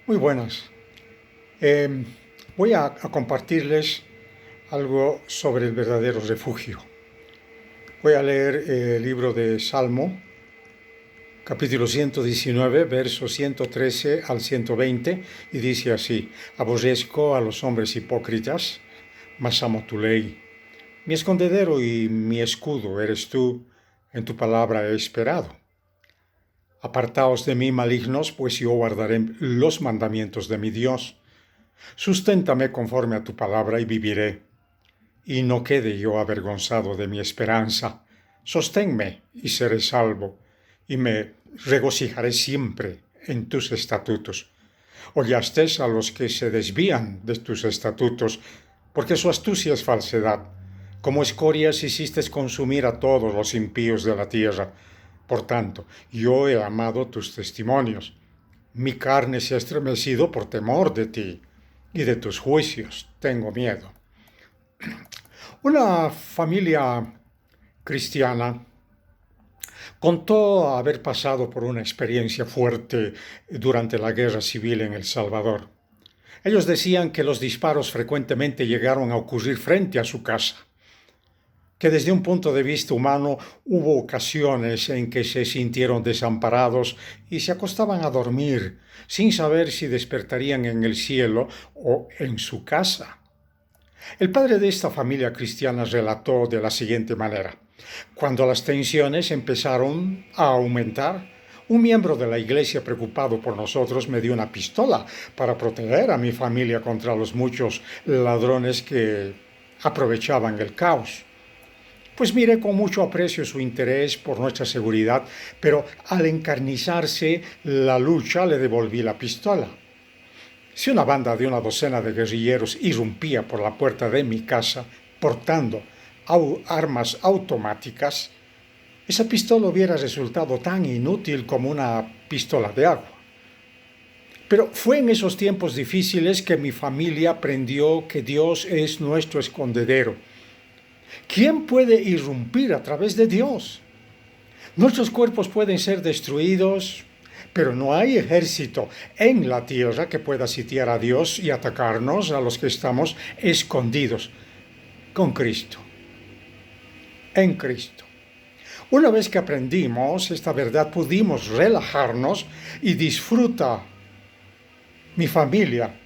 Muy buenas. Eh, Voy a compartirles algo sobre el verdadero refugio. Voy a leer el libro de Salmo, capítulo 119, versos 113 al 120, y dice así: Aborrezco a los hombres hipócritas, mas amo tu ley. Mi escondedero y mi escudo eres tú, en tu palabra he esperado. Apartaos de mí, malignos, pues yo guardaré los mandamientos de mi Dios. Susténtame conforme a tu palabra y viviré, y no quede yo avergonzado de mi esperanza. Sosténme y seré salvo, y me regocijaré siempre en tus estatutos. Hollaste a los que se desvían de tus estatutos, porque su astucia es falsedad. Como escorias hiciste consumir a todos los impíos de la tierra. Por tanto, yo he amado tus testimonios. Mi carne se ha estremecido por temor de ti, y de tus juicios tengo miedo. Una familia cristiana contó haber pasado por una experiencia fuerte durante la guerra civil en El Salvador. Ellos decían que los disparos frecuentemente llegaron a ocurrir frente a su casa, que desde un punto de vista humano hubo ocasiones en que se sintieron desamparados y se acostaban a dormir sin saber si despertarían en el cielo o en su casa. El padre de esta familia cristiana relató de la siguiente manera: cuando las tensiones empezaron a aumentar, un miembro de la iglesia preocupado por nosotros me dio una pistola para proteger a mi familia contra los muchos ladrones que aprovechaban el caos. Pues miré con mucho aprecio su interés por nuestra seguridad, pero al encarnizarse la lucha le devolví la pistola. Si una banda de una docena de guerrilleros irrumpía por la puerta de mi casa portando armas automáticas, esa pistola hubiera resultado tan inútil como una pistola de agua. Pero fue en esos tiempos difíciles que mi familia aprendió que Dios es nuestro escondedero. ¿Quién puede irrumpir a través de Dios? Nuestros cuerpos pueden ser destruidos, pero no hay ejército en la tierra que pueda sitiar a Dios y atacarnos a los que estamos escondidos con Cristo, en Cristo. Una vez que aprendimos esta verdad, pudimos relajarnos y disfruta mi familia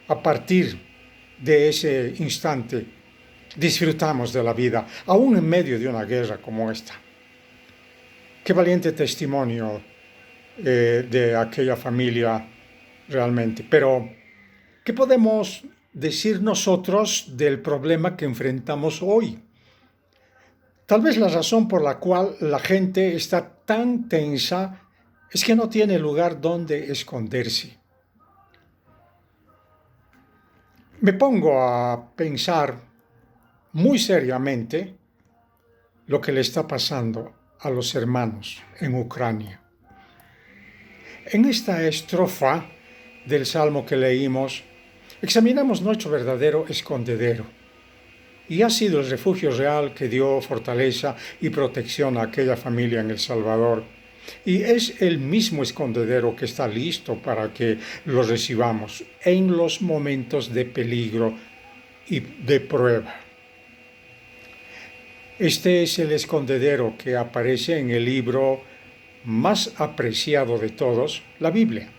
a partir de ese instante. Disfrutamos de la vida, aún en medio de una guerra como esta. Qué valiente testimonio de aquella familia realmente. Pero, ¿qué podemos decir nosotros del problema que enfrentamos hoy? Tal vez la razón por la cual la gente está tan tensa es que no tiene lugar donde esconderse. Me pongo a pensar muy seriamente lo que le está pasando a los hermanos en Ucrania. En esta estrofa del Salmo que leímos, examinamos nuestro verdadero escondedero, y ha sido el refugio real que dio fortaleza y protección a aquella familia en El Salvador, y es el mismo escondedero que está listo para que lo recibamos en los momentos de peligro y de prueba. Este es el escondedero que aparece en el libro más apreciado de todos, la Biblia.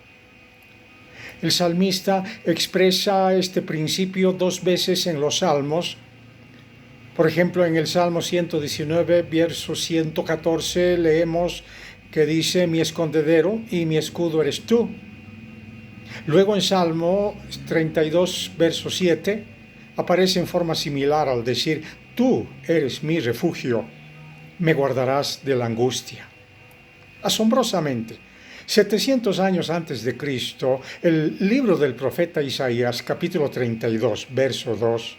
El salmista expresa este principio dos veces en los salmos. Por ejemplo, en el Salmo 119, verso 114, leemos que dice: mi escondedero y mi escudo eres tú. Luego en Salmo 32, verso 7, aparece en forma similar al decir: tú eres mi refugio, me guardarás de la angustia. Asombrosamente, 700 años antes de Cristo, el libro del profeta Isaías, capítulo 32, verso 2,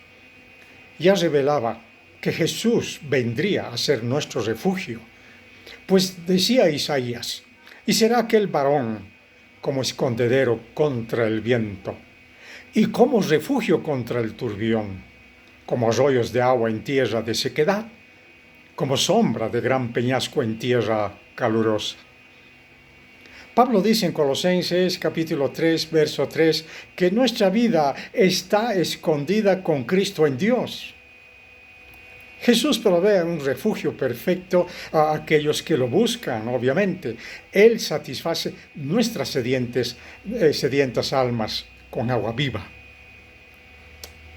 ya revelaba que Jesús vendría a ser nuestro refugio. Pues decía Isaías: y será aquel varón como escondedero contra el viento, y como refugio contra el turbión, como arroyos de agua en tierra de sequedad, como sombra de gran peñasco en tierra calurosa. Pablo dice en Colosenses capítulo 3, verso 3, que nuestra vida está escondida con Cristo en Dios. Jesús provee un refugio perfecto a aquellos que lo buscan, obviamente. Él satisface nuestras sedientas almas con agua viva.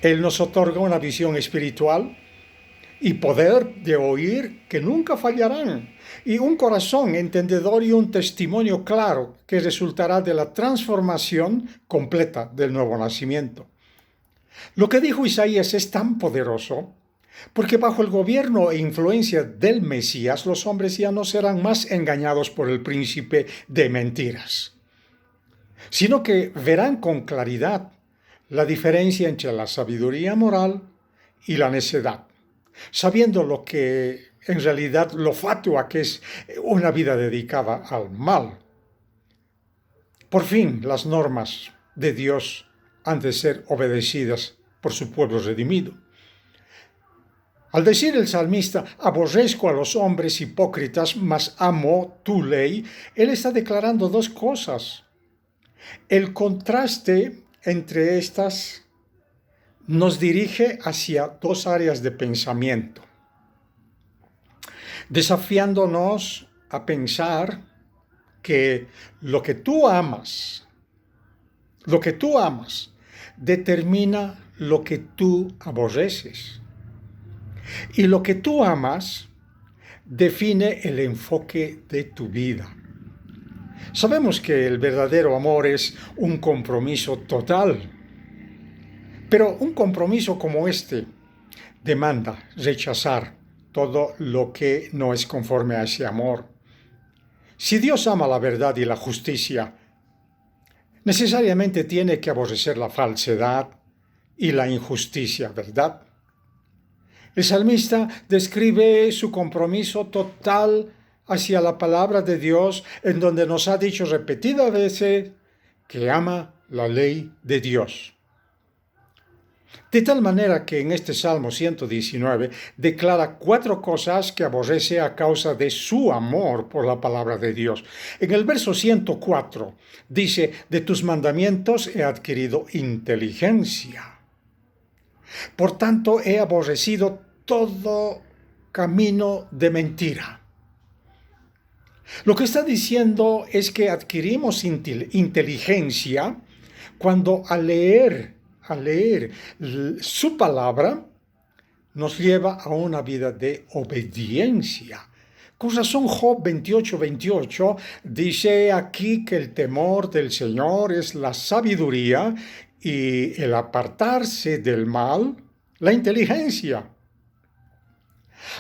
Él nos otorga una visión espiritual y poder de oír que nunca fallarán, y un corazón entendedor y un testimonio claro que resultará de la transformación completa del nuevo nacimiento. Lo que dijo Isaías es tan poderoso porque bajo el gobierno e influencia del Mesías los hombres ya no serán más engañados por el príncipe de mentiras, sino que verán con claridad la diferencia entre la sabiduría moral y la necedad, sabiendo lo que en realidad lo fatua que es una vida dedicada al mal. Por fin, las normas de Dios han de ser obedecidas por su pueblo redimido. Al decir el salmista, aborrezco a los hombres hipócritas, mas amo tu ley, él está declarando dos cosas. El contraste entre estas nos dirige hacia dos áreas de pensamiento, desafiándonos a pensar que lo que tú amas, determina lo que tú aborreces. Y lo que tú amas define el enfoque de tu vida. Sabemos que el verdadero amor es un compromiso total, pero un compromiso como este demanda rechazar todo lo que no es conforme a ese amor. Si Dios ama la verdad y la justicia, necesariamente tiene que aborrecer la falsedad y la injusticia, ¿verdad? El salmista describe su compromiso total hacia la palabra de Dios, en donde nos ha dicho repetidas veces que ama la ley de Dios. De tal manera que en este Salmo 119 declara 4 cosas que aborrece a causa de su amor por la palabra de Dios. En el verso 104 dice, de tus mandamientos he adquirido inteligencia. Por tanto, he aborrecido todo camino de mentira. Lo que está diciendo es que adquirimos inteligencia cuando al leer su palabra nos lleva a una vida de obediencia. Con razón, Job 28:28 dice aquí que el temor del Señor es la sabiduría y el apartarse del mal, la inteligencia.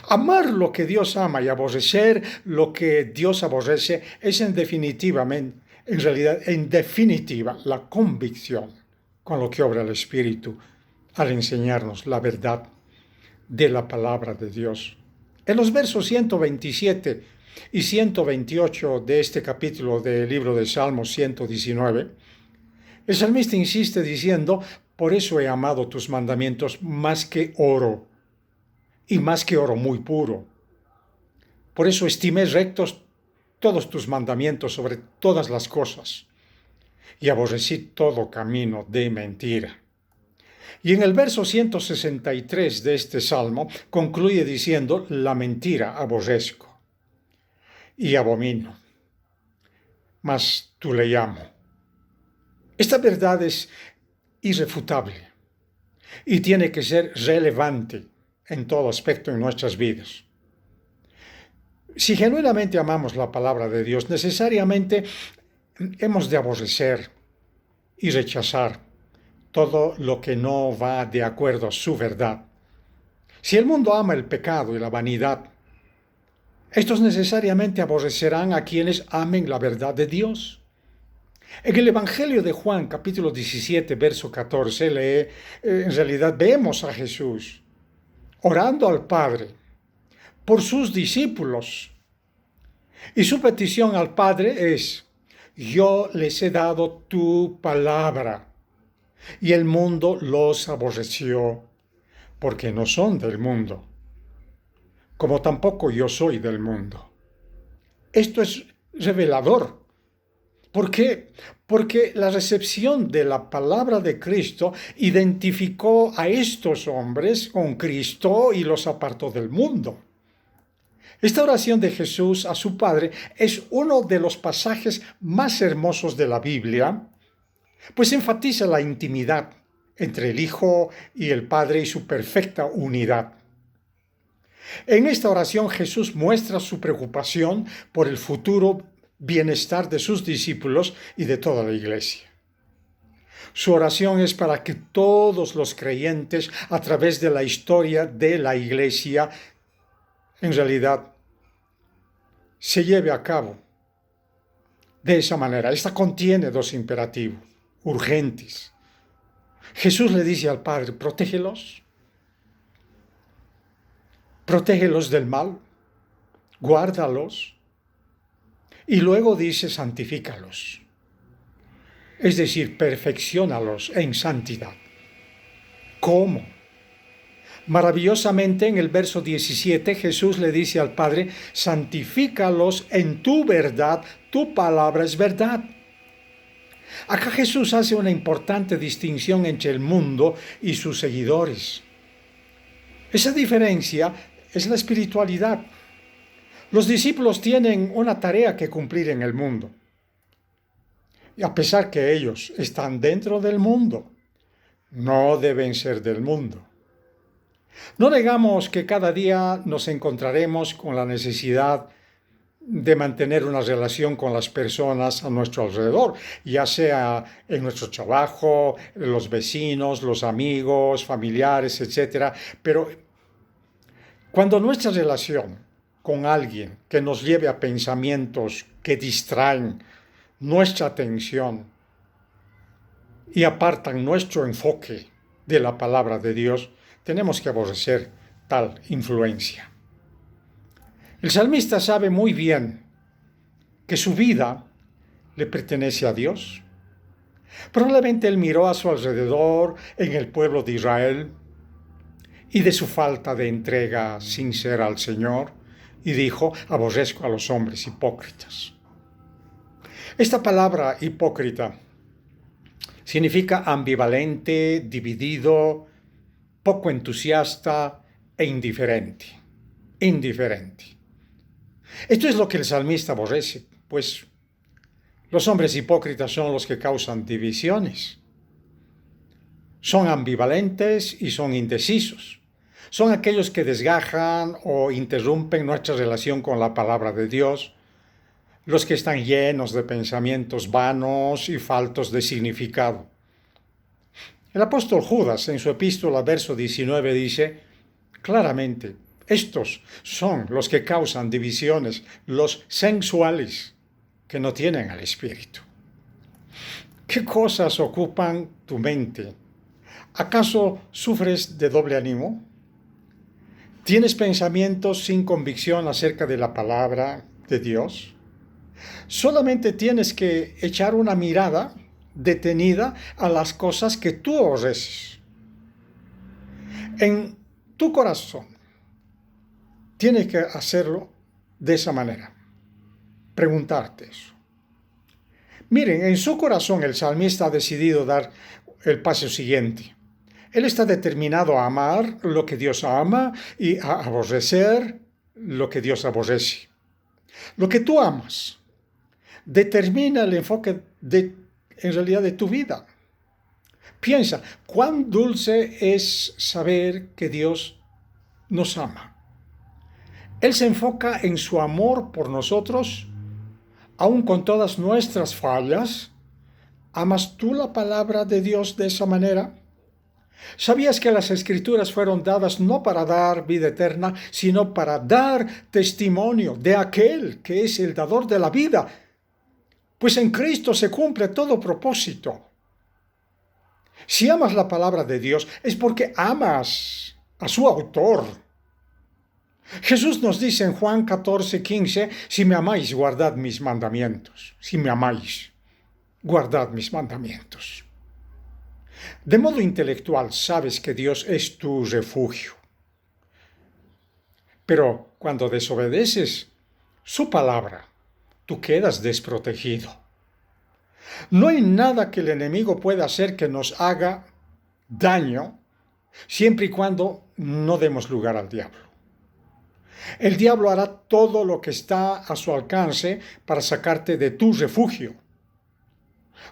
Amar lo que Dios ama y aborrecer lo que Dios aborrece es en definitiva la convicción con lo que obra el Espíritu al enseñarnos la verdad de la palabra de Dios. En los versos 127 y 128 de este capítulo del libro de Salmos 119, el salmista insiste diciendo, por eso he amado tus mandamientos más que oro, y más que oro muy puro. Por eso estimé rectos todos tus mandamientos sobre todas las cosas, y aborrecí todo camino de mentira. Y en el verso 163 de este salmo concluye diciendo, la mentira aborrezco y abomino, mas tú le amo. Esta verdad es irrefutable y tiene que ser relevante en todo aspecto en nuestras vidas. Si genuinamente amamos la palabra de Dios, necesariamente hemos de aborrecer y rechazar todo lo que no va de acuerdo a su verdad. Si el mundo ama el pecado y la vanidad, estos necesariamente aborrecerán a quienes amen la verdad de Dios. En el Evangelio de Juan, capítulo 17, verso 14, en realidad vemos a Jesús orando al Padre por sus discípulos. Y su petición al Padre es, yo les he dado tu palabra, y el mundo los aborreció, porque no son del mundo, como tampoco yo soy del mundo. Esto es revelador ¿Por qué? Porque la recepción de la palabra de Cristo identificó a estos hombres con Cristo y los apartó del mundo. Esta oración de Jesús a su Padre es uno de los pasajes más hermosos de la Biblia, pues enfatiza la intimidad entre el Hijo y el Padre y su perfecta unidad. En esta oración Jesús muestra su preocupación por el futuro bienestar de sus discípulos y de toda la iglesia. Su oración es para que todos los creyentes, a través de la historia de la iglesia, en realidad se lleve a cabo de esa manera. Esta contiene dos imperativos urgentes. Jesús le dice al Padre: protégelos, protégelos del mal, guárdalos, y luego dice: santifícalos, es decir, perfecciónalos en santidad. ¿Cómo? Maravillosamente, en el verso 17, Jesús le dice al Padre: santifícalos en tu verdad, tu palabra es verdad. Acá Jesús hace una importante distinción entre el mundo y sus seguidores. Esa diferencia es la espiritualidad. Los discípulos tienen una tarea que cumplir en el mundo. Y a pesar que ellos están dentro del mundo, no deben ser del mundo. No negamos que cada día nos encontraremos con la necesidad de mantener una relación con las personas a nuestro alrededor, ya sea en nuestro trabajo, los vecinos, los amigos, familiares, etc. Pero cuando nuestra relación con alguien que nos lleve a pensamientos que distraen nuestra atención y apartan nuestro enfoque de la palabra de Dios, tenemos que aborrecer tal influencia. El salmista sabe muy bien que su vida le pertenece a Dios. Probablemente él miró a su alrededor en el pueblo de Israel y de su falta de entrega sincera al Señor y dijo: aborrezco a los hombres hipócritas. Esta palabra hipócrita significa ambivalente, dividido, poco entusiasta e indiferente. Indiferente. Esto es lo que el salmista aborrece, pues los hombres hipócritas son los que causan divisiones. Son ambivalentes y son indecisos. Son aquellos que desgajan o interrumpen nuestra relación con la palabra de Dios, los que están llenos de pensamientos vanos y faltos de significado. El apóstol Judas, en su epístola, verso 19, dice claramente: estos son los que causan divisiones, los sensuales, que no tienen al Espíritu. ¿Qué cosas ocupan tu mente? ¿Acaso sufres de doble ánimo? ¿Tienes pensamientos sin convicción acerca de la palabra de Dios? Solamente tienes que echar una mirada detenida a las cosas que tú aborreces. En tu corazón tienes que hacerlo de esa manera. Preguntarte eso. Miren, en su corazón el salmista ha decidido dar el paso siguiente. Él está determinado a amar lo que Dios ama y a aborrecer lo que Dios aborrece. Lo que tú amas determina el enfoque en realidad de tu vida. Piensa, cuán dulce es saber que Dios nos ama. Él se enfoca en su amor por nosotros, aun con todas nuestras fallas. ¿Amas tú la palabra de Dios de esa manera? ¿Sabías que las Escrituras fueron dadas no para dar vida eterna, sino para dar testimonio de aquel que es el dador de la vida? Pues en Cristo se cumple todo propósito. Si amas la palabra de Dios, es porque amas a su autor. Jesús nos dice en Juan 14:15, si me amáis, guardad mis mandamientos. Si me amáis, guardad mis mandamientos. De modo intelectual sabes que Dios es tu refugio. Pero cuando desobedeces su palabra, tú quedas desprotegido. No hay nada que el enemigo pueda hacer que nos haga daño siempre y cuando no demos lugar al diablo. El diablo hará todo lo que está a su alcance para sacarte de tu refugio.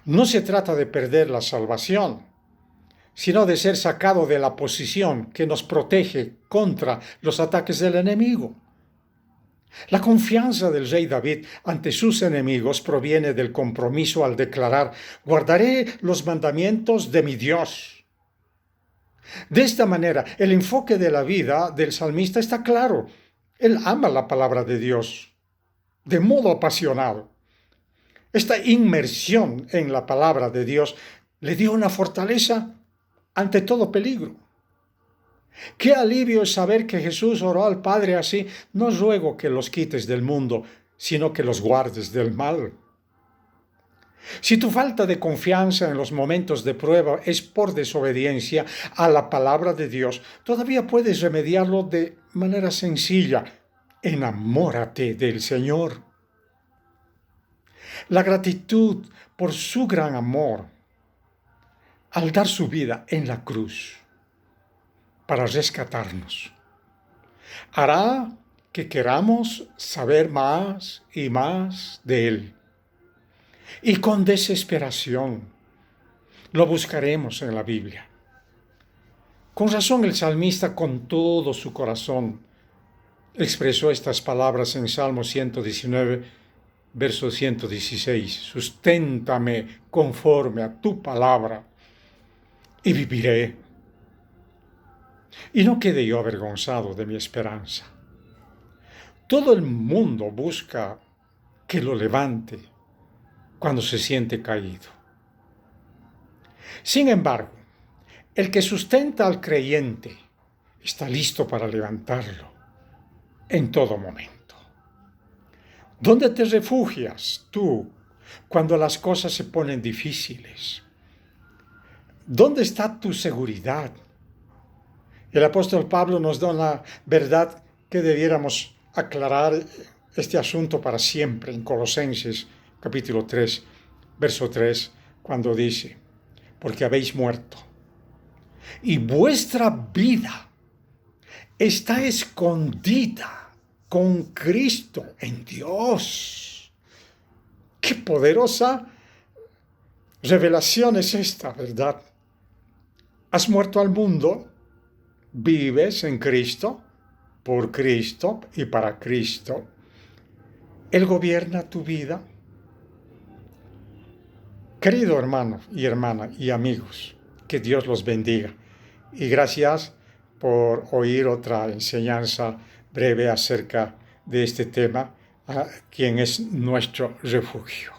No se trata de perder la salvación, sino de ser sacado de la posición que nos protege contra los ataques del enemigo. La confianza del rey David ante sus enemigos proviene del compromiso al declarar: guardaré los mandamientos de mi Dios. De esta manera, el enfoque de la vida del salmista está claro. Él ama la palabra de Dios de modo apasionado. Esta inmersión en la palabra de Dios le dio una fortaleza ante todo peligro. Qué alivio es saber que Jesús oró al Padre así: no ruego que los quites del mundo, sino que los guardes del mal. Si tu falta de confianza en los momentos de prueba es por desobediencia a la palabra de Dios, todavía puedes remediarlo de manera sencilla: enamórate del Señor. La gratitud por su gran amor al dar su vida en la cruz para rescatarnos hará que queramos saber más y más de Él. Y con desesperación lo buscaremos en la Biblia. Con razón el salmista, con todo su corazón, expresó estas palabras en Salmo 119, verso 116: susténtame conforme a tu palabra y viviré. Y no quede yo avergonzado de mi esperanza. Todo el mundo busca que lo levante cuando se siente caído. Sin embargo, el que sustenta al creyente está listo para levantarlo en todo momento. ¿Dónde te refugias tú cuando las cosas se ponen difíciles? ¿Dónde está tu seguridad? El apóstol Pablo nos da una verdad que debiéramos aclarar este asunto para siempre en Colosenses capítulo 3, verso 3, cuando dice: porque habéis muerto y vuestra vida está escondida con Cristo en Dios. ¡Qué poderosa revelación es esta, verdad! Has muerto al mundo, vives en Cristo, por Cristo y para Cristo. Él gobierna tu vida. Querido hermano y hermana y amigos, que Dios los bendiga. Y gracias por oír otra enseñanza breve acerca de este tema, a quien es nuestro refugio.